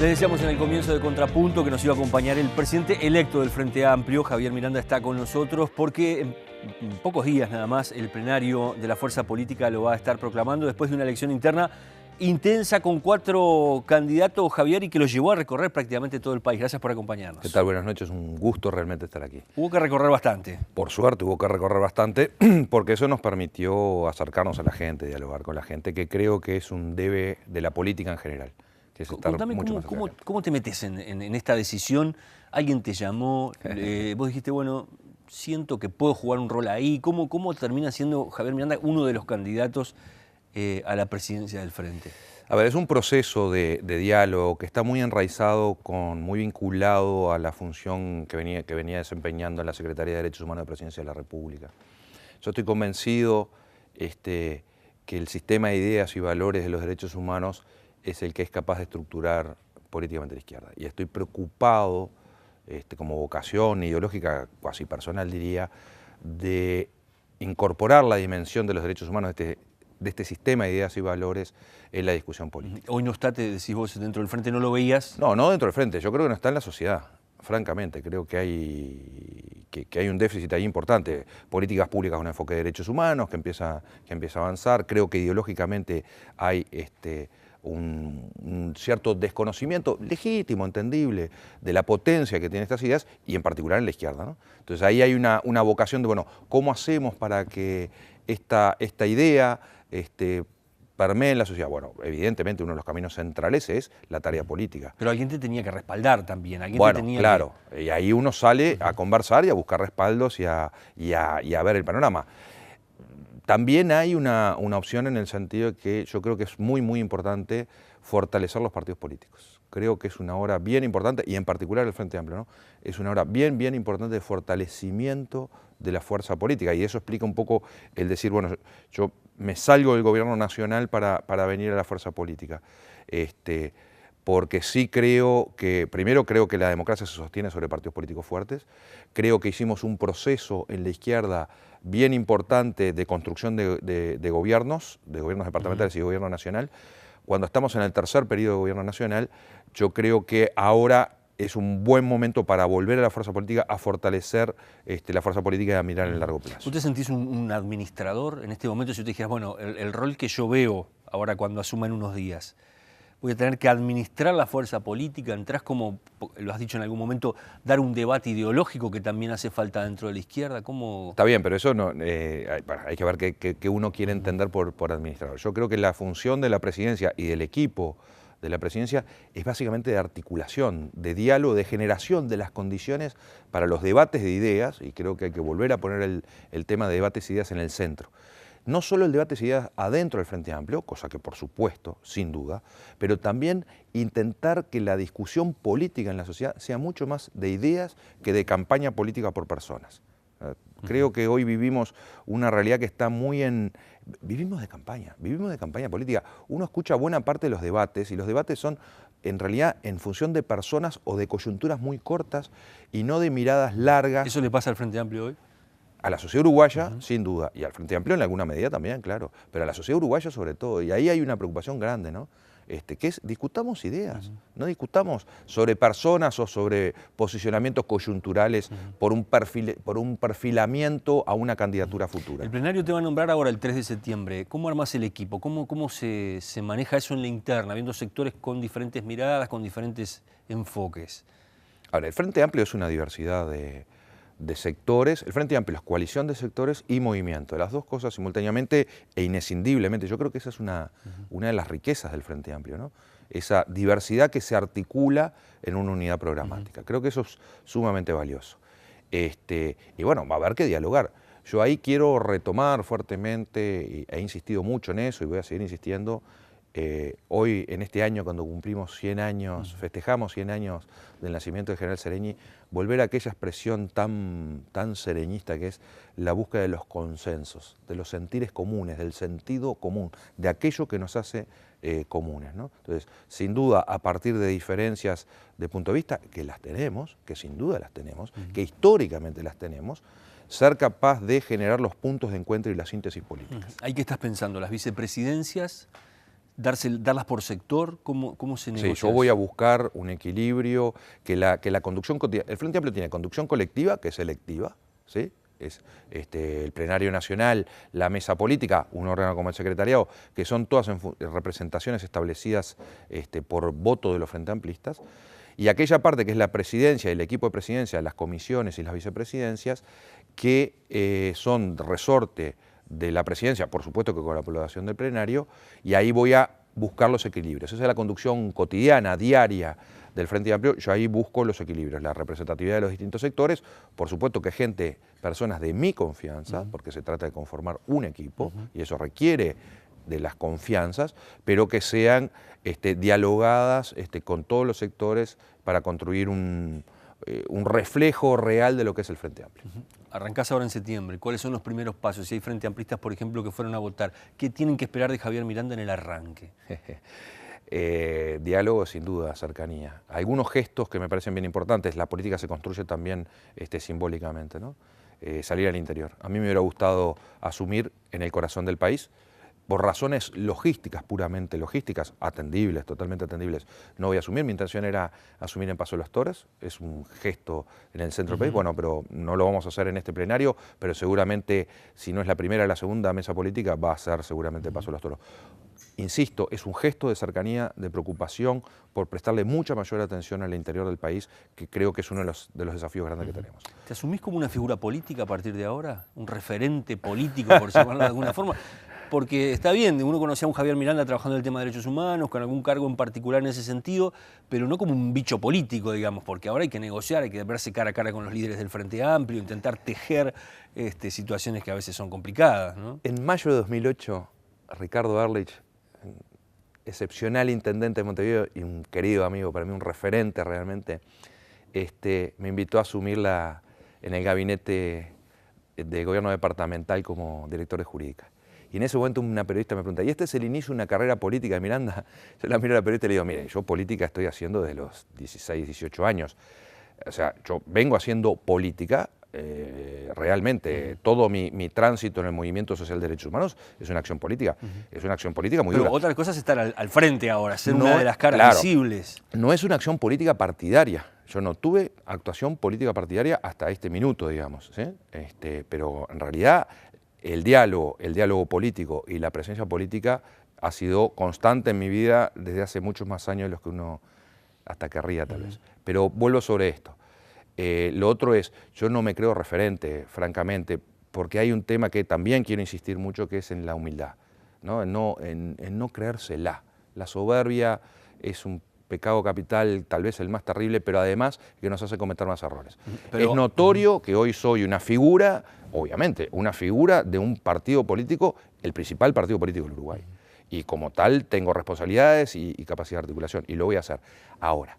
Les decíamos en el comienzo de Contrapunto que nos iba a acompañar el presidente electo del Frente Amplio, Javier Miranda, está con nosotros porque en pocos días nada más el plenario de la fuerza política lo va a estar proclamando después de una elección interna intensa con 4 candidatos, Javier, y que los llevó a recorrer prácticamente todo el país. Gracias por acompañarnos. ¿Qué tal? Buenas noches, un gusto realmente estar aquí. Hubo que recorrer bastante. Por suerte hubo que recorrer bastante porque eso nos permitió acercarnos a la gente, dialogar con la gente, que creo que es un debe de la política en general. Que es estar Contame mucho más cómo te metes en esta decisión. ¿Alguien te llamó? Vos dijiste, bueno, siento que puedo jugar un rol ahí. ¿Cómo termina siendo Javier Miranda uno de los candidatos a la presidencia del Frente? A ver, es un proceso de diálogo que está muy enraizado, muy vinculado a la función que venía desempeñando en la Secretaría de Derechos Humanos de Presidencia de la República. Yo estoy convencido que el sistema de ideas y valores de los derechos humanos es el que es capaz de estructurar políticamente la izquierda. Y estoy preocupado, como vocación ideológica, casi personal diría, de incorporar la dimensión de los derechos humanos de este sistema de ideas y valores en la discusión política. Hoy no está, te decís vos, dentro del Frente, ¿no lo veías? No, no dentro del Frente, yo creo que no está en la sociedad, francamente. Creo que hay un déficit ahí importante. Políticas públicas con enfoque de derechos humanos que empieza a avanzar. Creo que ideológicamente hay un cierto desconocimiento legítimo, entendible, de la potencia que tienen estas ideas y en particular en la izquierda, ¿no? Entonces ahí hay una vocación de, bueno, ¿cómo hacemos para que esta idea permee en la sociedad? Bueno, evidentemente uno de los caminos centrales es la tarea política. Pero alguien te tenía que respaldar también. Bueno, claro, y ahí uno sale a conversar y a buscar respaldos y a ver el panorama. También hay una opción en el sentido de que yo creo que es muy, muy importante fortalecer los partidos políticos. Creo que es una hora bien importante, y en particular el Frente Amplio, ¿no? Es una hora bien, bien importante de fortalecimiento de la fuerza política, y eso explica un poco el decir, bueno, yo me salgo del gobierno nacional para venir a la fuerza política. Porque sí primero creo que la democracia se sostiene sobre partidos políticos fuertes. Creo que hicimos un proceso en la izquierda bien importante de construcción de gobiernos departamentales y de gobierno nacional. Cuando estamos en el tercer periodo de gobierno nacional, yo creo que ahora es un buen momento para volver a la fuerza política, a fortalecer la fuerza política y a mirar en el largo plazo. ¿Tú te sentís un administrador en este momento? Si tú te dijeras, bueno, el rol que yo veo ahora cuando asuma en unos días, voy a tener que administrar la fuerza política, entrás como, lo has dicho en algún momento, dar un debate ideológico que también hace falta dentro de la izquierda. ¿Cómo? Está bien, pero eso no, hay que ver qué uno quiere entender por administrador. Yo creo que la función de la presidencia y del equipo de la presidencia es básicamente de articulación, de diálogo, de generación de las condiciones para los debates de ideas, y creo que hay que volver a poner el tema de debates de ideas en el centro. No solo el debate de ideas adentro del Frente Amplio, cosa que por supuesto, sin duda, pero también intentar que la discusión política en la sociedad sea mucho más de ideas que de campaña política por personas. Creo que hoy vivimos una realidad que está muy vivimos de campaña política. Uno escucha buena parte de los debates, y los debates son en realidad en función de personas o de coyunturas muy cortas y no de miradas largas. ¿Eso le pasa al Frente Amplio hoy? A la sociedad uruguaya, sin duda, y al Frente Amplio en alguna medida también, claro, pero a la sociedad uruguaya sobre todo, y ahí hay una preocupación grande, ¿no? Que es, discutamos ideas, no discutamos sobre personas o sobre posicionamientos coyunturales por un perfilamiento a una candidatura futura. El plenario te va a nombrar ahora el 3 de septiembre. ¿Cómo armás el equipo? ¿Cómo se maneja eso en la interna, viendo sectores con diferentes miradas, con diferentes enfoques? Ahora, el Frente Amplio es una diversidad de sectores. El Frente Amplio es coalición de sectores y movimiento, las dos cosas simultáneamente e inescindiblemente. Yo creo que esa es una de las riquezas del Frente Amplio, ¿no? Esa diversidad que se articula en una unidad programática. Creo que eso es sumamente valioso. Y bueno, va a haber que dialogar. Yo ahí quiero retomar fuertemente, he insistido mucho en eso y voy a seguir insistiendo. Hoy, en este año, cuando cumplimos 100 años, festejamos 100 años del nacimiento del general Sereñi, volver a aquella expresión tan sereñista que es la búsqueda de los consensos, de los sentires comunes, del sentido común, de aquello que nos hace comunes, ¿no? Entonces, sin duda, a partir de diferencias de punto de vista, que las tenemos, que sin duda las tenemos, que históricamente las tenemos, ser capaz de generar los puntos de encuentro y las síntesis políticas. ¿Ahí qué estás pensando? ¿Las vicepresidencias? darlas por sector? ¿Cómo se negocia? Sí, yo voy a buscar un equilibrio, que la conducción cotidiana. El Frente Amplio tiene conducción colectiva, que es electiva, ¿sí? Es el plenario nacional, la mesa política, un órgano como el secretariado, que son todas representaciones establecidas por voto de los Frente Amplistas, y aquella parte que es la presidencia y el equipo de presidencia, las comisiones y las vicepresidencias, que son resorte de la presidencia, por supuesto que con la aprobación del plenario, y ahí voy a buscar los equilibrios. Esa es la conducción cotidiana, diaria del Frente Amplio. Yo ahí busco los equilibrios, la representatividad de los distintos sectores, por supuesto que personas de mi confianza, porque se trata de conformar un equipo, y eso requiere de las confianzas, pero que sean dialogadas con todos los sectores para construir un reflejo real de lo que es el Frente Amplio. Arrancás ahora en septiembre. ¿Cuáles son los primeros pasos? Si hay Frente Amplistas, por ejemplo, que fueron a votar, ¿qué tienen que esperar de Javier Miranda en el arranque? Diálogo, sin duda, cercanía. Algunos gestos que me parecen bien importantes. La política se construye también simbólicamente, ¿no? Salir al interior. A mí me hubiera gustado asumir en el corazón del país, por razones logísticas, puramente logísticas, atendibles, totalmente atendibles. No voy a asumir, mi intención era asumir en Paso de los Toros, es un gesto en el centro del país, bueno, pero no lo vamos a hacer en este plenario, pero seguramente, si no es la primera, la segunda mesa política, va a ser seguramente Paso de los Toros. Insisto, es un gesto de cercanía, de preocupación por prestarle mucha mayor atención al interior del país, que creo que es uno de los desafíos grandes que tenemos. ¿Te asumís como una figura política a partir de ahora? ¿Un referente político, por llamarlo de alguna forma? Porque está bien, uno conocía a un Javier Miranda trabajando en el tema de derechos humanos, con algún cargo en particular en ese sentido, pero no como un bicho político, digamos, porque ahora hay que negociar, hay que verse cara a cara con los líderes del Frente Amplio, intentar tejer situaciones que a veces son complicadas, ¿no? En mayo de 2008, Ricardo Ehrlich, excepcional intendente de Montevideo y un querido amigo, para mí un referente realmente, me invitó a asumir en el gabinete de gobierno departamental como director de jurídica. Y en ese momento una periodista me pregunta, ¿y este es el inicio de una carrera política de Miranda? Yo la miro a la periodista y le digo, mire, yo política estoy haciendo desde los 16, 18 años. O sea, yo vengo haciendo política, realmente, todo mi tránsito en el movimiento social de derechos humanos es una acción política. Es una acción política muy dura. Pero otra cosa es estar al frente ahora, ser una de las caras visibles. No es una acción política partidaria. Yo no tuve actuación política partidaria hasta este minuto, digamos, ¿sí? Pero en realidad el diálogo político y la presencia política ha sido constante en mi vida desde hace muchos más años de los que uno hasta querría tal vez. Pero vuelvo sobre esto. Lo otro es, yo no me creo referente, francamente, porque hay un tema que también quiero insistir mucho, que es en la humildad, ¿no? En no creérsela. La soberbia es un pecado capital, tal vez el más terrible, pero además que nos hace cometer más errores. Es notorio que hoy soy una figura, obviamente, una figura de un partido político, el principal partido político del Uruguay. Y como tal tengo responsabilidades y capacidad de articulación, y lo voy a hacer ahora.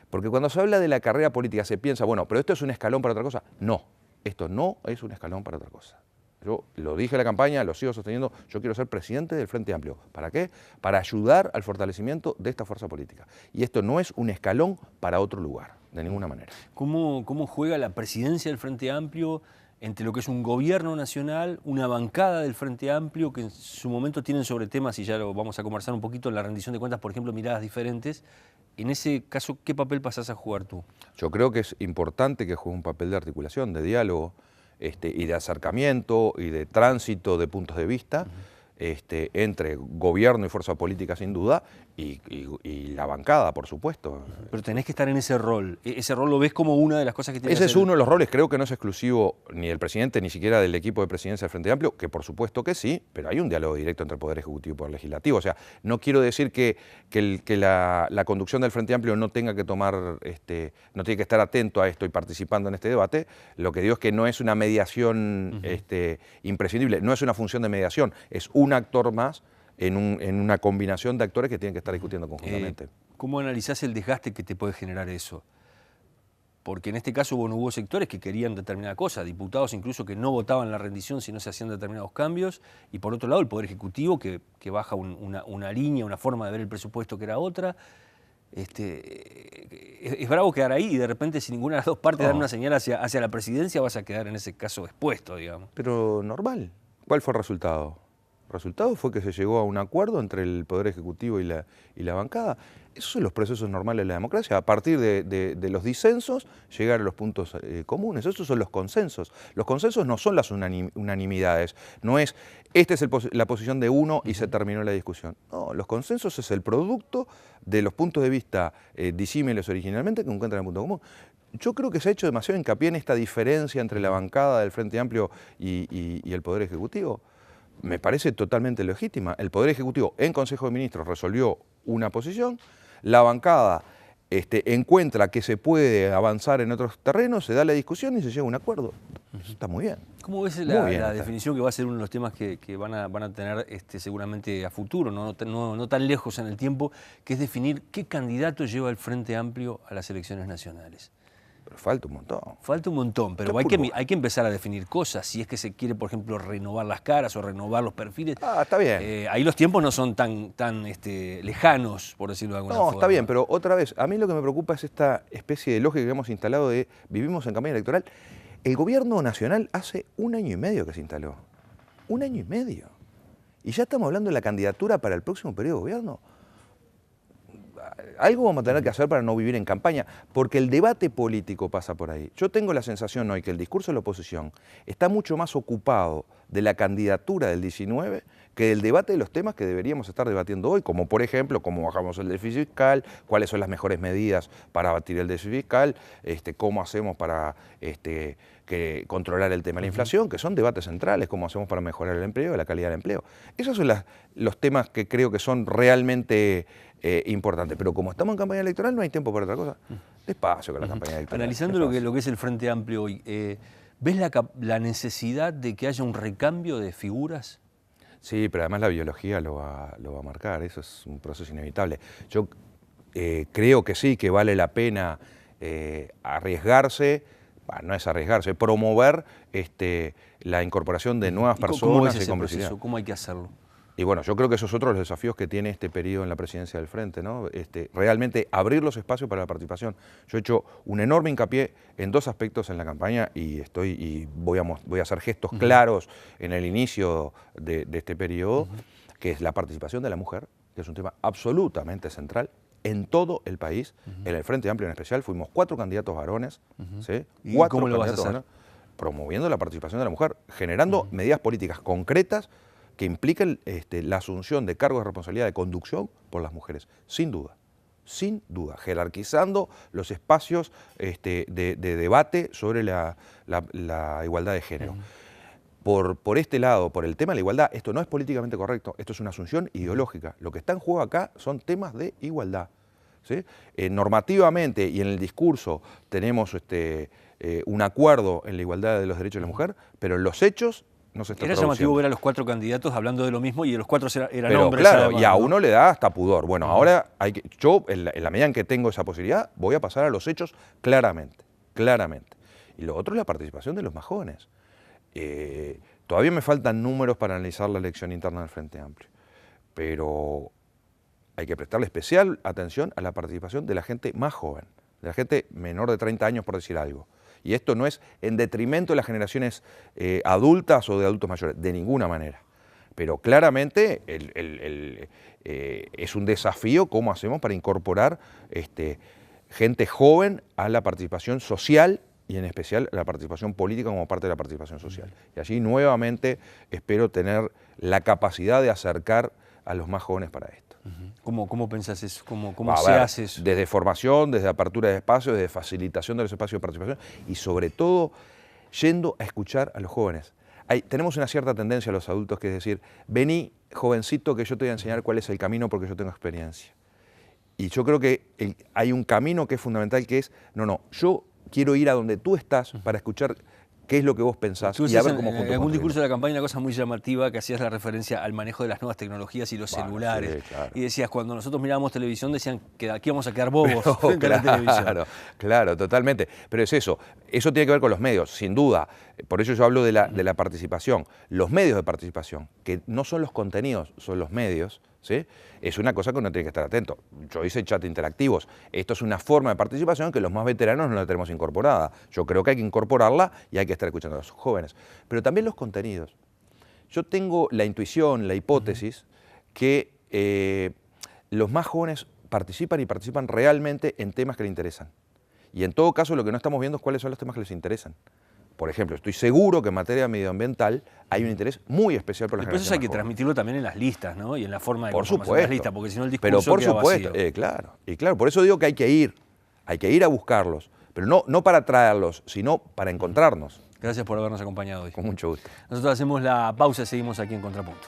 Porque cuando se habla de la carrera política se piensa, bueno, pero esto es un escalón para otra cosa. No, esto no es un escalón para otra cosa. Yo lo dije en la campaña, lo sigo sosteniendo, yo quiero ser presidente del Frente Amplio. ¿Para qué? Para ayudar al fortalecimiento de esta fuerza política. Y esto no es un escalón para otro lugar, de ninguna manera. ¿Cómo juega la presidencia del Frente Amplio entre lo que es un gobierno nacional, una bancada del Frente Amplio, que en su momento tienen sobre temas, y ya lo vamos a conversar un poquito en la rendición de cuentas, por ejemplo, miradas diferentes? En ese caso, ¿qué papel pasás a jugar tú? Yo creo que es importante que juegue un papel de articulación, de diálogo, y de acercamiento y de tránsito de puntos de vista entre gobierno y fuerza política sin duda y la bancada, por supuesto. Pero tenés que estar en ese rol. ¿Ese rol lo ves como una de las cosas que tiene que hacer? Ese es uno de los roles, creo que no es exclusivo ni del presidente ni siquiera del equipo de presidencia del Frente Amplio, que por supuesto que sí, pero hay un diálogo directo entre el Poder Ejecutivo y el Poder Legislativo. O sea, no quiero decir que la conducción del Frente Amplio no tenga que tomar, no tiene que estar atento a esto y participando en este debate. Lo que digo es que no es una mediación imprescindible, no es una función de mediación, es un actor más en una combinación de actores que tienen que estar discutiendo conjuntamente. ¿Cómo analizás el desgaste que te puede generar eso? Porque en este caso hubo sectores que querían determinada cosa, diputados incluso que no votaban la rendición si no se hacían determinados cambios, y por otro lado el Poder Ejecutivo que baja una línea, una forma de ver el presupuesto que era otra. Es bravo quedar ahí y de repente si ninguna de las dos partes dan una señal hacia la presidencia vas a quedar en ese caso expuesto, digamos. Pero normal. ¿Cuál fue el resultado? resultado fue que se llegó a un acuerdo entre el Poder Ejecutivo y la bancada. Esos son los procesos normales de la democracia. A partir de los disensos, llegar a los puntos comunes. Esos son los consensos. Los consensos no son las unanimidades. No es, esta es la posición de uno y se terminó la discusión. No, los consensos es el producto de los puntos de vista disímiles originalmente que encuentran el punto común. Yo creo que se ha hecho demasiado hincapié en esta diferencia entre la bancada del Frente Amplio y el Poder Ejecutivo. Me parece totalmente legítima. El Poder Ejecutivo en Consejo de Ministros resolvió una posición, la bancada encuentra que se puede avanzar en otros terrenos, se da la discusión y se llega a un acuerdo. Eso está muy bien. ¿Cómo ves la definición que va a ser uno de los temas que van a tener seguramente a futuro, no tan lejos en el tiempo, que es definir qué candidato lleva el Frente Amplio a las elecciones nacionales? Pero falta un montón. Falta un montón, pero hay que empezar a definir cosas. Si es que se quiere, por ejemplo, renovar las caras o renovar los perfiles. Está bien. Ahí los tiempos no son tan lejanos, por decirlo de alguna forma. No, está bien, pero otra vez, a mí lo que me preocupa es esta especie de lógica que hemos instalado de vivimos en campaña electoral. El gobierno nacional hace 1 año y medio que se instaló. 1 año y medio. Y ya estamos hablando de la candidatura para el próximo periodo de gobierno. Algo vamos a tener que hacer para no vivir en campaña, porque el debate político pasa por ahí. Yo tengo la sensación hoy que el discurso de la oposición está mucho más ocupado de la candidatura del 19 que del debate de los temas que deberíamos estar debatiendo hoy, como por ejemplo, cómo bajamos el déficit fiscal, cuáles son las mejores medidas para abatir el déficit fiscal, cómo hacemos para controlar el tema de la inflación, que son debates centrales, cómo hacemos para mejorar el empleo, la calidad del empleo. Esos son los temas que creo que son realmente importantes. Pero como estamos en campaña electoral, no hay tiempo para otra cosa. Despacio con la campaña electoral. Analizando lo que es el Frente Amplio hoy, ¿ves la necesidad de que haya un recambio de figuras? Sí, pero además la biología lo va a marcar, eso es un proceso inevitable. Yo creo que sí, que vale la pena arriesgarse, no es arriesgarse, promover la incorporación de nuevas personas. ¿Cómo es ese proceso? ¿Cómo hay que hacerlo? Y bueno, yo creo que esos son otros los desafíos que tiene este periodo en la presidencia del Frente, ¿no? Realmente abrir los espacios para la participación. Yo he hecho un enorme hincapié en 2 aspectos en la campaña y voy a hacer gestos claros en el inicio de este periodo, que es la participación de la mujer, que es un tema absolutamente central en todo el país. En el Frente Amplio en especial fuimos 4 candidatos varones, ¿sí? ¿Y cómo lo vas a hacer? Promoviendo la participación de la mujer, generando medidas políticas concretas que implican la asunción de cargos de responsabilidad de conducción por las mujeres, sin duda, jerarquizando los espacios de debate sobre la igualdad de género. Por este lado, por el tema de la igualdad, esto no es políticamente correcto, esto es una asunción ideológica. Lo que está en juego acá son temas de igualdad, ¿sí? Normativamente y en el discurso tenemos un acuerdo en la igualdad de los derechos de la mujer, pero en los hechos no se está Era llamativo ver a los 4 candidatos hablando de lo mismo y de los 4 eran pero, hombres. Claro, además, y a ¿no? uno le da hasta pudor. Bueno, ahora yo, en la medida en que tengo esa posibilidad, voy a pasar a los hechos claramente. Y lo otro es la participación de los más jóvenes. Todavía me faltan números para analizar la elección interna del Frente Amplio, pero hay que prestarle especial atención a la participación de la gente más joven, de la gente menor de 30 años, por decir algo. Y esto no es en detrimento de las generaciones adultas o de adultos mayores, de ninguna manera. Pero claramente es un desafío cómo hacemos para incorporar gente joven a la participación social y en especial a la participación política como parte de la participación social. Y allí nuevamente espero tener la capacidad de acercar a los más jóvenes para esto. ¿Cómo pensás eso? ¿Cómo se hace eso? Desde formación, desde apertura de espacios, desde facilitación de los espacios de participación y sobre todo yendo a escuchar a los jóvenes. Tenemos una cierta tendencia a los adultos que es decir, vení jovencito que yo te voy a enseñar cuál es el camino porque yo tengo experiencia. Y yo creo que hay un camino que es fundamental que es, yo quiero ir a donde tú estás para escuchar qué es lo que vos pensás y a ver cómo juntos. En algún discurso de la campaña una cosa muy llamativa que hacías la referencia al manejo de las nuevas tecnologías y los celulares. Sí, claro. Y decías, cuando nosotros mirábamos televisión decían que aquí vamos a quedar bobos frente a la televisión. Claro, totalmente. Pero es eso tiene que ver con los medios, sin duda. Por eso yo hablo de la participación. Los medios de participación, que no son los contenidos, son los medios, ¿sí? Es una cosa que uno tiene que estar atento. Yo hice chat interactivos. Esto es una forma de participación que los más veteranos no la tenemos incorporada. Yo creo que hay que incorporarla y hay que estar escuchando a los jóvenes. Pero también los contenidos. Yo tengo la intuición, la hipótesis, que los más jóvenes participan y participan realmente en temas que les interesan. Y en todo caso lo que no estamos viendo es cuáles son los temas que les interesan. Por ejemplo, estoy seguro que en materia medioambiental hay un interés muy especial por las generaciones Eso hay que más jóvenes. transmitirlo también en las listas, ¿no? Y en la forma de Por conformación de supuesto. las listas, porque si no el Pero discurso por queda supuesto, vacío. claro, por eso digo que hay que ir a buscarlos, pero no para traerlos, sino para encontrarnos. Gracias por habernos acompañado hoy. Con mucho gusto. Nosotros hacemos la pausa y seguimos aquí en Contrapunto.